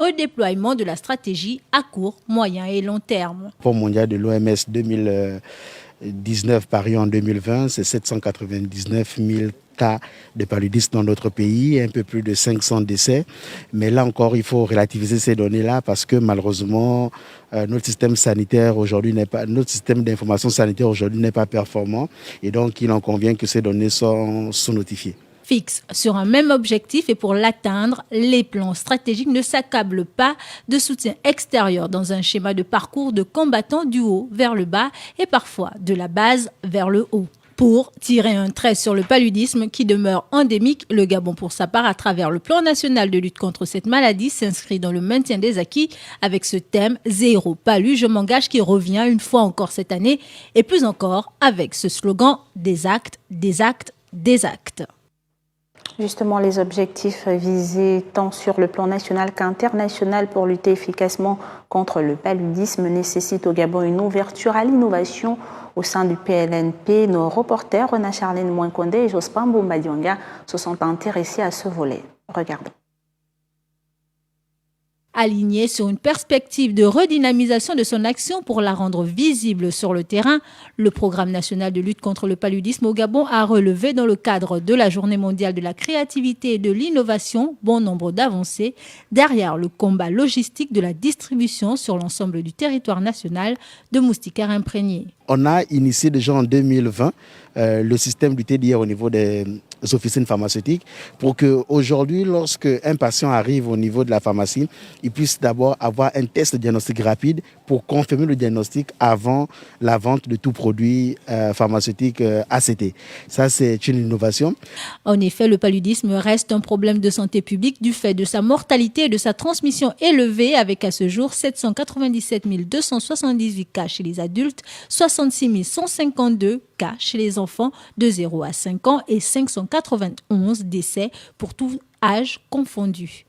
redéploiement de la stratégie à court, moyen et long terme. Le rapport mondial de l'OMS 2019 paru en 2020, c'est 799 000 cas de paludisme dans notre pays, un peu plus de 500 décès. Mais là encore, il faut relativiser ces données-là parce que malheureusement, notre système d'information sanitaire aujourd'hui n'est pas performant. Et donc, il en convient que ces données soient sous-notifiées. Fixe sur un même objectif et pour l'atteindre, les plans stratégiques ne s'accablent pas de soutien extérieur dans un schéma de parcours de combattants du haut vers le bas et parfois de la base vers le haut. Pour tirer un trait sur le paludisme qui demeure endémique, le Gabon pour sa part à travers le plan national de lutte contre cette maladie s'inscrit dans le maintien des acquis avec ce thème zéro palu, je m'engage qui revient une fois encore cette année et plus encore avec ce slogan des actes, des actes, des actes. Justement, les objectifs visés tant sur le plan national qu'international pour lutter efficacement contre le paludisme nécessitent au Gabon une ouverture à l'innovation au sein du PNLP. Nos reporters Rena Charlène Mouinkonde et Jospin Bombadionga se sont intéressés à ce volet. Regardons. Aligné sur une perspective de redynamisation de son action pour la rendre visible sur le terrain, le Programme national de lutte contre le paludisme au Gabon a relevé dans le cadre de la Journée mondiale de la créativité et de l'innovation bon nombre d'avancées derrière le combat logistique de la distribution sur l'ensemble du territoire national de moustiquaires imprégnés. On a initié déjà en 2020 le système du TDR au niveau des officines pharmaceutiques pour qu'aujourd'hui, lorsque un patient arrive au niveau de la pharmacie, il puisse d'abord avoir un test de diagnostic rapide pour confirmer le diagnostic avant la vente de tout produit pharmaceutique ACT. Ça, c'est une innovation. En effet, le paludisme reste un problème de santé publique du fait de sa mortalité et de sa transmission élevée avec à ce jour 797 278 cas chez les adultes, 66 152 cas chez les enfants de 0 à 5 ans et 591 décès pour tout âge confondu.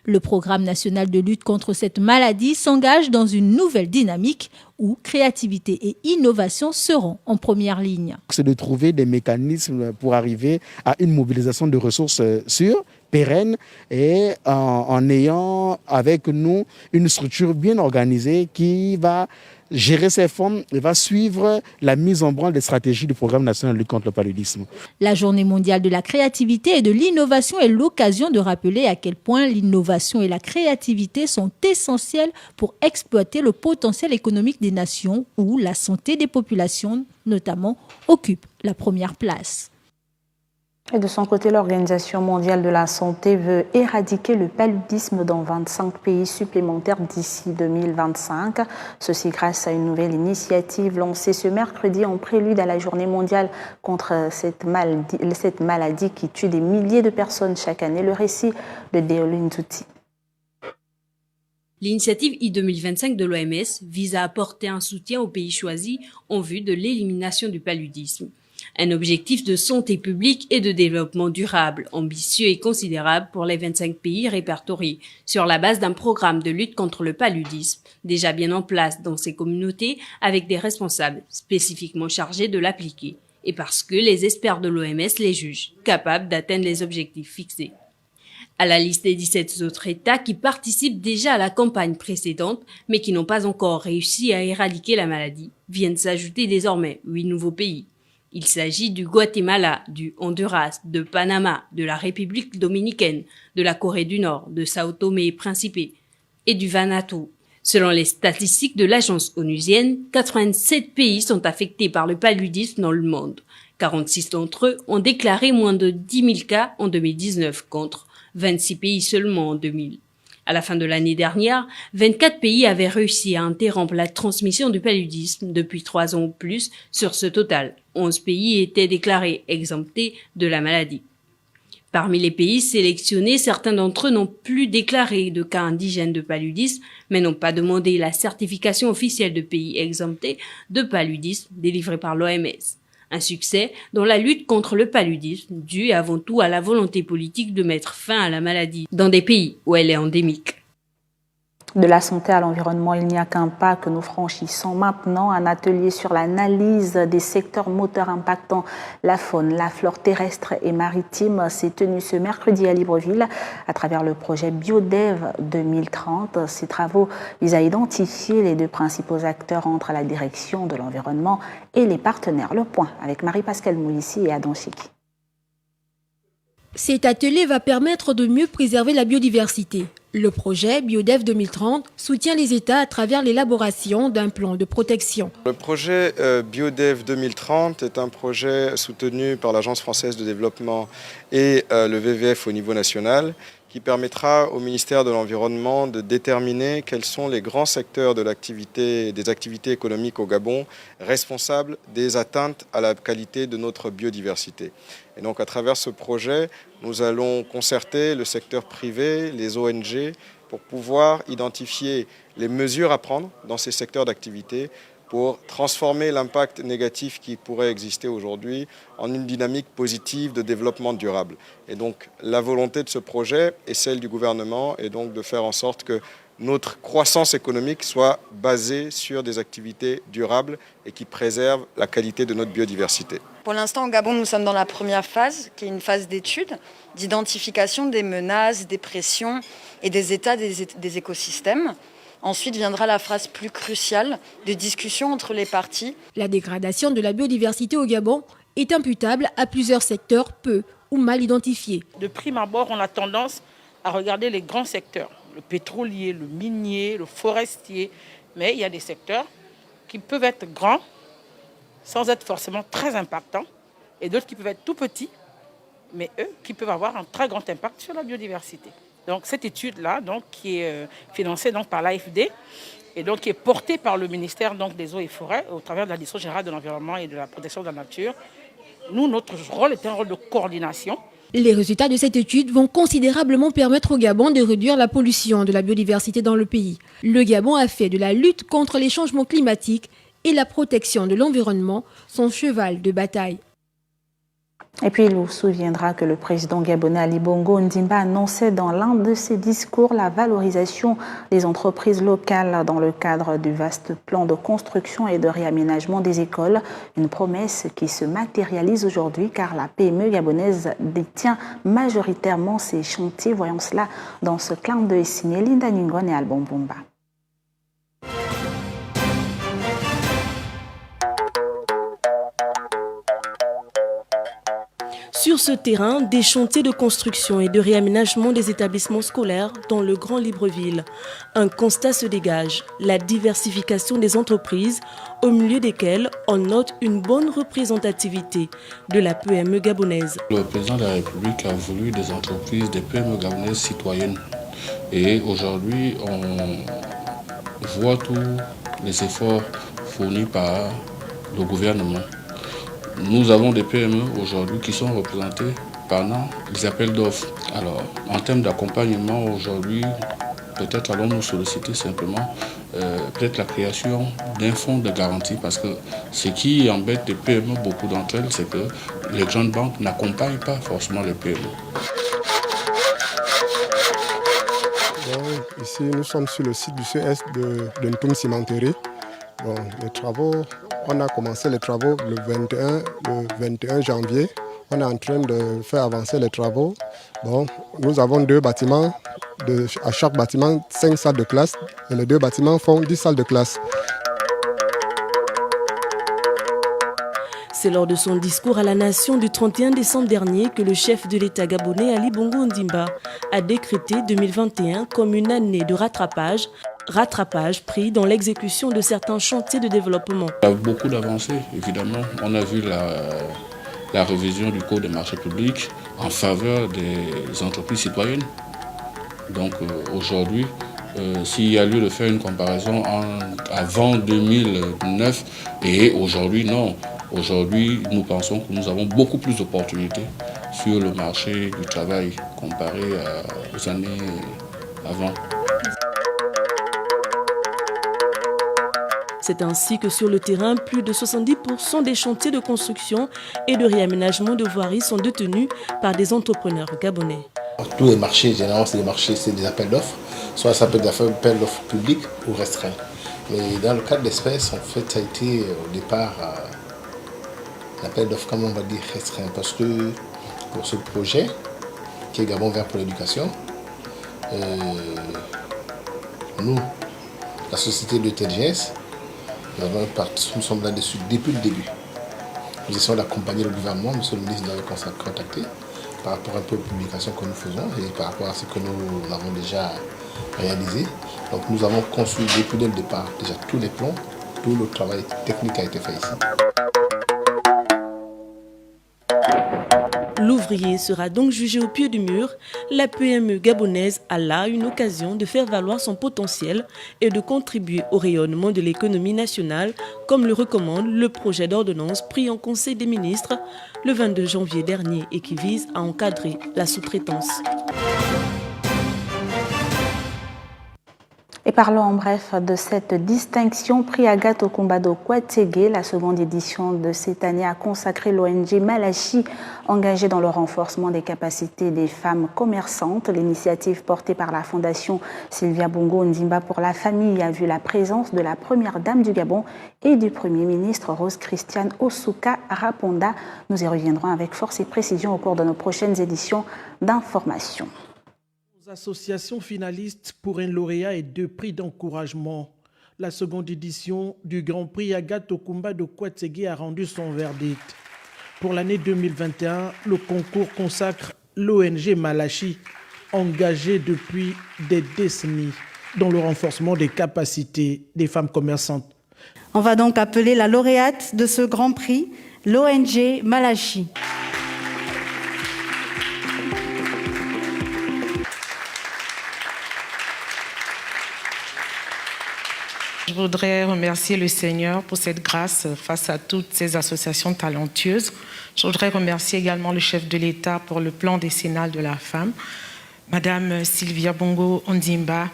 Le Programme national de lutte contre cette maladie s'engage dans une nouvelle dynamique où créativité et innovation seront en première ligne. C'est de trouver des mécanismes pour arriver à une mobilisation de ressources sûres, pérennes et en ayant avec nous une structure bien organisée qui va gérer ces fonds et va suivre la mise en branle des stratégies du Programme national de lutte contre le paludisme. La Journée mondiale de la créativité et de l'innovation est l'occasion de rappeler à quel point l'innovation et la créativité sont essentielles pour exploiter le potentiel économique des nations où la santé des populations, notamment, occupe la première place. Et de son côté, l'Organisation mondiale de la santé veut éradiquer le paludisme dans 25 pays supplémentaires d'ici 2025. Ceci grâce à une nouvelle initiative lancée ce mercredi en prélude à la journée mondiale contre cette maladie qui tue des milliers de personnes chaque année. Le récit de Deolune Zouti. L'initiative I-2025 de l'OMS vise à apporter un soutien aux pays choisis en vue de l'élimination du paludisme. Un objectif de santé publique et de développement durable, ambitieux et considérable pour les 25 pays répertoriés, sur la base d'un programme de lutte contre le paludisme, déjà bien en place dans ces communautés avec des responsables spécifiquement chargés de l'appliquer, et parce que les experts de l'OMS les jugent capables d'atteindre les objectifs fixés. À la liste des 17 autres États qui participent déjà à la campagne précédente, mais qui n'ont pas encore réussi à éradiquer la maladie, viennent s'ajouter désormais 8 nouveaux pays. Il s'agit du Guatemala, du Honduras, de Panama, de la République dominicaine, de la Corée du Nord, de Sao Tomé et Principe et du Vanuatu. Selon les statistiques de l'agence onusienne, 87 pays sont affectés par le paludisme dans le monde. 46 d'entre eux ont déclaré moins de 10 000 cas en 2019 contre 26 pays seulement en 2000. À la fin de l'année dernière, 24 pays avaient réussi à interrompre la transmission du paludisme depuis 3 ans ou plus. Sur ce total, 11 pays étaient déclarés exemptés de la maladie. Parmi les pays sélectionnés, certains d'entre eux n'ont plus déclaré de cas indigènes de paludisme, mais n'ont pas demandé la certification officielle de pays exemptés de paludisme délivrée par l'OMS. Un succès dans la lutte contre le paludisme, dû avant tout à la volonté politique de mettre fin à la maladie dans des pays où elle est endémique. De la santé à l'environnement, il n'y a qu'un pas que nous franchissons maintenant. Un atelier sur l'analyse des secteurs moteurs impactant la faune, la flore terrestre et maritime s'est tenu ce mercredi à Libreville à travers le projet BioDev 2030. Ces travaux visent à identifier les deux principaux acteurs entre la direction de l'environnement et les partenaires. Le point avec Marie-Pascale Moulissi et Adam Chiki. Cet atelier va permettre de mieux préserver la biodiversité. Le projet BioDev 2030 soutient les États à travers l'élaboration d'un plan de protection. Le projet BioDev 2030 est un projet soutenu par l'Agence française de développement et le WWF au niveau national, qui permettra au ministère de l'Environnement de déterminer quels sont les grands secteurs des activités économiques au Gabon responsables des atteintes à la qualité de notre biodiversité. Et donc à travers ce projet, nous allons concerter le secteur privé, les ONG, pour pouvoir identifier les mesures à prendre dans ces secteurs d'activité pour transformer l'impact négatif qui pourrait exister aujourd'hui en une dynamique positive de développement durable. Et donc la volonté de ce projet et celle du gouvernement est donc de faire en sorte que notre croissance économique soit basée sur des activités durables et qui préservent la qualité de notre biodiversité. Pour l'instant, au Gabon, nous sommes dans la première phase, qui est une phase d'étude, d'identification des menaces, des pressions et des états des écosystèmes. Ensuite viendra la phase plus cruciale de discussion entre les parties. La dégradation de la biodiversité au Gabon est imputable à plusieurs secteurs peu ou mal identifiés. De prime abord, on a tendance à regarder les grands secteurs, le pétrolier, le minier, le forestier. Mais il y a des secteurs qui peuvent être grands sans être forcément très impactants et d'autres qui peuvent être tout petits, mais eux qui peuvent avoir un très grand impact sur la biodiversité. Donc cette étude-là, qui est financée par l'AFD et donc qui est portée par le ministère des Eaux et Forêts au travers de la Direction générale de l'environnement et de la protection de la nature. Nous, notre rôle est un rôle de coordination. Les résultats de cette étude vont considérablement permettre au Gabon de réduire la pollution de la biodiversité dans le pays. Le Gabon a fait de la lutte contre les changements climatiques et la protection de l'environnement son cheval de bataille. Et puis, il vous souviendra que le président gabonais Ali Bongo Ondimba annonçait dans l'un de ses discours la valorisation des entreprises locales dans le cadre du vaste plan de construction et de réaménagement des écoles. Une promesse qui se matérialise aujourd'hui car la PME gabonaise détient majoritairement ces chantiers. Voyons cela dans ce clin d'œil signé Linda Ningon et Alban Bumba. Sur ce terrain, des chantiers de construction et de réaménagement des établissements scolaires dans le Grand Libreville. Un constat se dégage, la diversification des entreprises, au milieu desquelles on note une bonne représentativité de la PME gabonaise. Le président de la République a voulu des entreprises, des PME gabonaises citoyennes. Et aujourd'hui, on voit tous les efforts fournis par le gouvernement. Nous avons des PME aujourd'hui qui sont représentées pendant les appels d'offres. Alors, en termes d'accompagnement aujourd'hui, peut-être allons-nous solliciter simplement peut-être la création d'un fonds de garantie parce que ce qui embête les PME, beaucoup d'entre elles, c'est que les grandes banques n'accompagnent pas forcément les PME. Bon, ici, nous sommes sur le site du CS de Ntoum Cimenterie. Bon, les travaux, on a commencé les travaux le 21 janvier. On est en train de faire avancer les travaux. Bon, nous avons 2 bâtiments, à chaque bâtiment 5 salles de classe et les 2 bâtiments font 10 salles de classe. C'est lors de son discours à la nation du 31 décembre dernier que le chef de l'État gabonais Ali Bongo Ondimba a décrété 2021 comme une année de rattrapage pris dans l'exécution de certains chantiers de développement. Il y a beaucoup d'avancées, évidemment. On a vu la révision du Code des marchés publics en faveur des entreprises citoyennes. Donc aujourd'hui, s'il y a lieu de faire une comparaison avant 2009 et aujourd'hui, non. Aujourd'hui, nous pensons que nous avons beaucoup plus d'opportunités sur le marché du travail comparé aux années avant. C'est ainsi que sur le terrain, plus de 70% des chantiers de construction et de réaménagement de voiries sont détenus par des entrepreneurs gabonais. Tous les marchés, généralement, c'est des appels d'offres. Soit ça peut être des appels d'offres publics ou restreints. Mais dans le cas de l'espèce, en fait, ça a été au départ l'appel d'offres, comme on va dire, restreint. Parce que pour ce projet, qui est Gabon vert pour l'éducation, nous, la société de TGS, nous sommes là-dessus depuis le début. Nous essayons d'accompagner le gouvernement, monsieur le ministre nous avait contacté par rapport un peu aux publications que nous faisons et par rapport à ce que nous avons déjà réalisé. Donc nous avons conçu depuis le départ déjà tous les plans, tout le travail technique a été fait ici. L'ouvrier sera donc jugé au pied du mur. La PME gabonaise a là une occasion de faire valoir son potentiel et de contribuer au rayonnement de l'économie nationale, comme le recommande le projet d'ordonnance pris en Conseil des ministres le 22 janvier dernier et qui vise à encadrer la sous-traitance. Et parlons en bref de cette distinction prix Agathe Okumbado Kwatsege. La seconde édition de cette année a consacré l'ONG Malachi, engagée dans le renforcement des capacités des femmes commerçantes. L'initiative portée par la Fondation Sylvia Bongo Ondimba pour la famille a vu la présence de la première dame du Gabon et du Premier ministre Rose Christiane Osuka Raponda. Nous y reviendrons avec force et précision au cours de nos prochaines éditions d'information. Associations finalistes pour un lauréat et 2 prix d'encouragement. La seconde édition du Grand Prix Agathe Okumbado Kwatsege a rendu son verdict. Pour l'année 2021, le concours consacre l'ONG Malachi, engagée depuis des décennies dans le renforcement des capacités des femmes commerçantes. On va donc appeler la lauréate de ce Grand Prix, l'ONG Malachi. Je voudrais remercier le Seigneur pour cette grâce face à toutes ces associations talentueuses. Je voudrais remercier également le chef de l'État pour le plan décennal de la femme, Madame Sylvia Bongo Ondimba,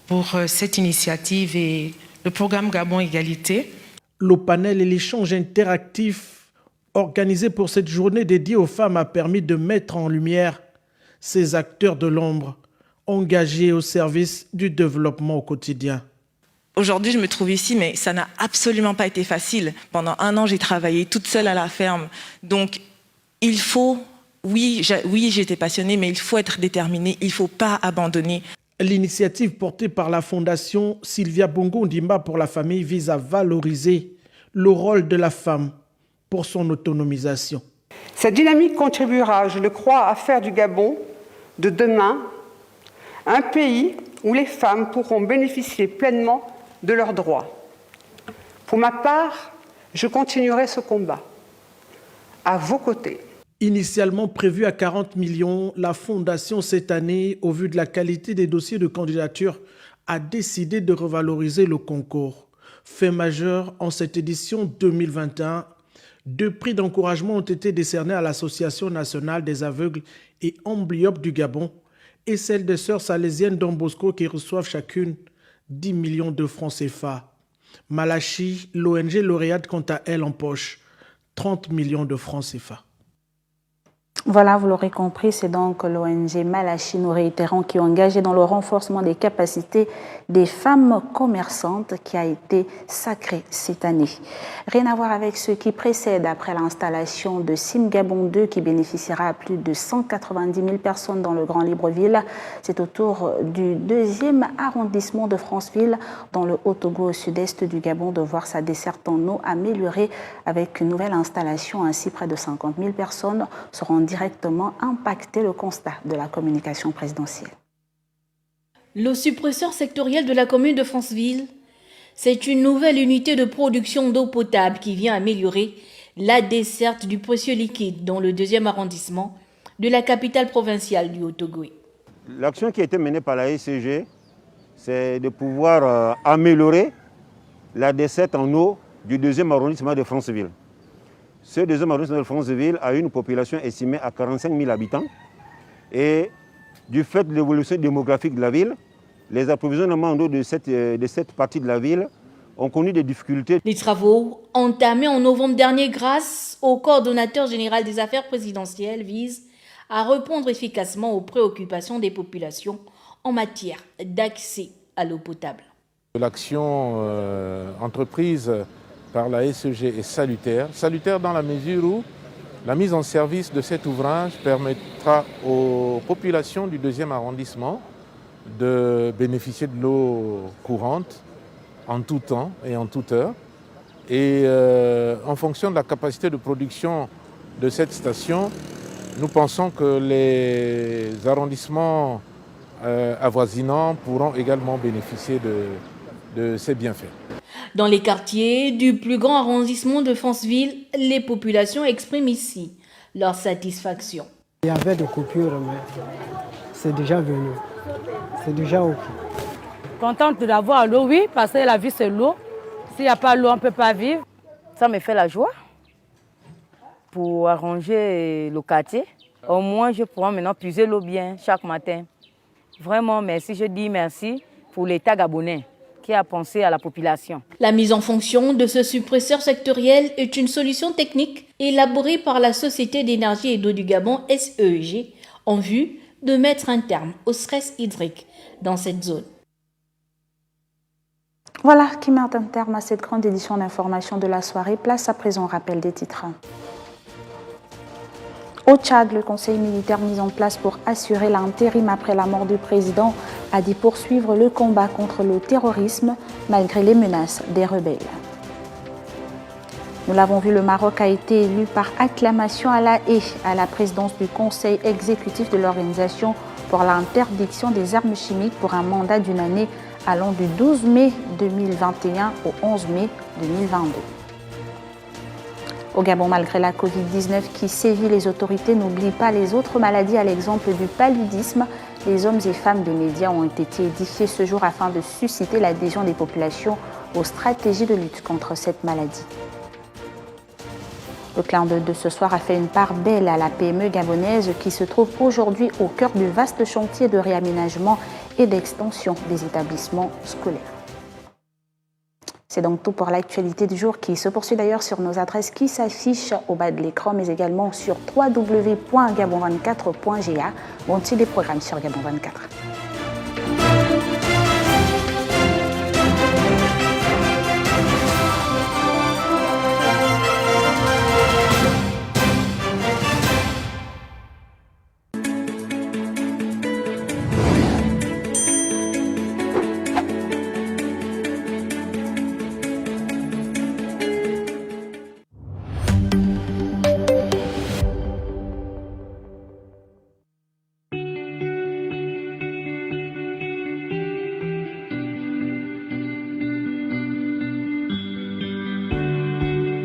pour cette initiative et le programme Gabon Égalité. Le panel et l'échange interactif organisé pour cette journée dédiée aux femmes a permis de mettre en lumière ces acteurs de l'ombre engagés au service du développement au quotidien. Aujourd'hui, je me trouve ici, mais ça n'a absolument pas été facile. Pendant 1 an, j'ai travaillé toute seule à la ferme. Donc, il faut, oui, j'étais passionnée, mais il faut être déterminée, il ne faut pas abandonner. L'initiative portée par la Fondation Sylvia Bongo Ondimba pour la famille vise à valoriser le rôle de la femme pour son autonomisation. Cette dynamique contribuera, je le crois, à faire du Gabon de demain un pays où les femmes pourront bénéficier pleinement de leurs droits. Pour ma part, je continuerai ce combat à vos côtés. Initialement prévue à 40 millions, la Fondation cette année, au vu de la qualité des dossiers de candidature, a décidé de revaloriser le concours. Fait majeur en cette édition 2021, 2 prix d'encouragement ont été décernés à l'Association nationale des aveugles et amblyopes du Gabon et celle des sœurs salésiennes Don Bosco qui reçoivent chacune 10 millions de francs CFA. Malachi, l'ONG lauréate, quant à elle, empoche 30 millions de francs CFA. Voilà, vous l'aurez compris, c'est donc l'ONG Malachi, nous réitérons, qui est engagée dans le renforcement des capacités des femmes commerçantes qui a été sacrée cette année. Rien à voir avec ce qui précède après l'installation de Sim Gabon 2 qui bénéficiera à plus de 190 000 personnes dans le Grand Libreville. C'est au tour du 2e arrondissement de Franceville, dans le Haut-Togo au sud-est du Gabon, de voir sa desserte en eau améliorée avec une nouvelle installation. Ainsi, près de 50 000 personnes seront directement impactées, le constat de la communication présidentielle. Le suppresseur sectoriel de la commune de Franceville, c'est une nouvelle unité de production d'eau potable qui vient améliorer la desserte du précieux liquide dans le 2e arrondissement de la capitale provinciale du Haut-Togo. L'action qui a été menée par la SCG, c'est de pouvoir améliorer la desserte en eau du 2e arrondissement de Franceville. Ce 2e arrondissement de Franceville a une population estimée à 45 000 habitants et du fait de l'évolution démographique de la ville, les approvisionnements en eau de cette partie de la ville ont connu des difficultés. Les travaux entamés en novembre dernier grâce au coordonnateur général des affaires présidentielles visent à répondre efficacement aux préoccupations des populations en matière d'accès à l'eau potable. L'action entreprise par la SEG est salutaire. Salutaire dans la mesure où la mise en service de cet ouvrage permettra aux populations du 2e arrondissement de bénéficier de l'eau courante en tout temps et en toute heure. Et en fonction de la capacité de production de cette station, nous pensons que les arrondissements avoisinants pourront également bénéficier de ces bienfaits. Dans les quartiers du plus grand arrondissement de Franceville, les populations expriment ici leur satisfaction. Il y avait des coupures, mais c'est déjà venu. C'est déjà OK. Contente d'avoir l'eau, oui, parce que la vie c'est l'eau. S'il n'y a pas l'eau, on ne peut pas vivre. Ça me fait la joie pour arranger le quartier. Au moins, je pourrai maintenant puiser l'eau bien chaque matin. Vraiment, merci. Je dis merci pour l'État gabonais qui a pensé à la population. La mise en fonction de ce suppresseur sectoriel est une solution technique élaborée par la Société d'énergie et d'eau du Gabon, SEG, en vue de mettre un terme au stress hydrique dans cette zone. Voilà qui met un terme à cette grande édition d'information de la soirée. Place à présent au rappel des titres. Au Tchad, le conseil militaire mis en place pour assurer l'intérim après la mort du président a dit poursuivre le combat contre le terrorisme malgré les menaces des rebelles. Nous l'avons vu, le Maroc a été élu par acclamation à La Haye à la présidence du conseil exécutif de l'Organisation pour l'interdiction des armes chimiques pour un mandat d'une année allant du 12 mai 2021 au 11 mai 2022. Au Gabon, malgré la Covid-19 qui sévit, les autorités n'oublient pas les autres maladies, à l'exemple du paludisme. Les hommes et femmes des médias ont été édifiés ce jour afin de susciter l'adhésion des populations aux stratégies de lutte contre cette maladie. Le clin d'œil de ce soir a fait une part belle à la PME gabonaise qui se trouve aujourd'hui au cœur du vaste chantier de réaménagement et d'extension des établissements scolaires. C'est donc tout pour l'actualité du jour qui se poursuit d'ailleurs sur nos adresses qui s'affichent au bas de l'écran, mais également sur www.gabon24.ga, ou aussi des programmes sur Gabon 24.